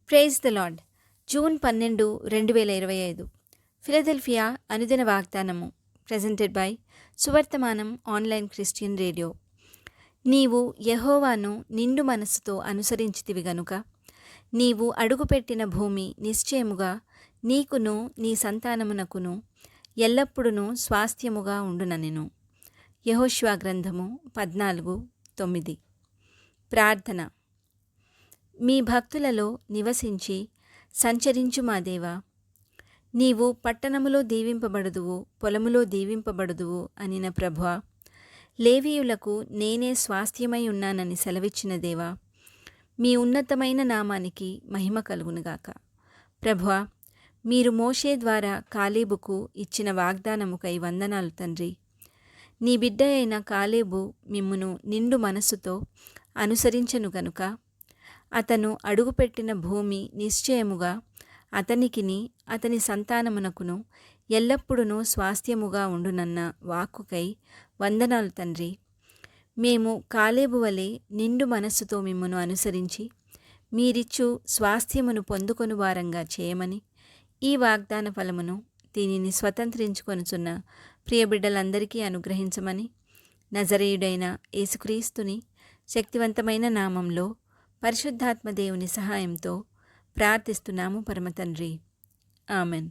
Praise the lord. June 12, 2025. Philadelphia అనుదిన వాగ్దానము. Presented by Suvartamanam online Christian radio. నీవు యెహోవాను నిండు మనస్సుతో అనుసరించితివి గనుక నీవు అడుగుపెట్టిన భూమి నిశ్చయముగా నీకును నీ సంతానమునకును ఎల్లప్పుడూ స్వాస్థ్యముగా ఉండుననెను. యెహోషువ గ్రంథము 14:9. ప్రార్థన. మీ భక్తులలో నివసించి సంచరించు మా దేవా, నీవు పట్టణములో దీవింపబడుదువు, పొలములో దీవింపబడుదువు అనిన ప్రభువా, లేవీయులకు నేనే స్వాస్థ్యమై ఉన్నానని సెలవిచ్చిన దేవా, మీ ఉన్నతమైన నామానికి మహిమ కలుగునుగాక. ప్రభువా, మీరు మోషే ద్వారా కాలేబుకు ఇచ్చిన వాగ్దానముకై వందనాలు తండ్రి. నీ బిడ్డ అయిన కాలేబు మిమ్మును నిండు మనస్సుతో అనుసరించెను గనుక అతను అడుగుపెట్టిన భూమి నిశ్చయముగా అతనికిని అతని సంతానమునకును ఎల్లప్పుడూ స్వాస్థ్యముగా ఉండునన్న వాక్కుకై వందనాలు తండ్రి. మేము కాలేబు వలె నిండు మనస్సుతో మిమ్మును అనుసరించి మీరిచ్చు స్వాస్థ్యమును పొందుకొని వారంగా చేయమని, ఈ వాగ్దాన ఫలమును దీనిని స్వతంత్రించుకొనుచున్న ప్రియబిడ్డలందరికీ అనుగ్రహించమని నజరేయుడైన యేసుక్రీస్తుని శక్తివంతమైన నామంలో పరిశుద్ధాత్మ దేవుని సహాయంతో ప్రార్థిస్తున్నాము పరమతండ్రి. ఆమెన్.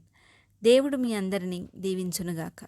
దేవుడు మీ అందరినీ దీవించునుగాక.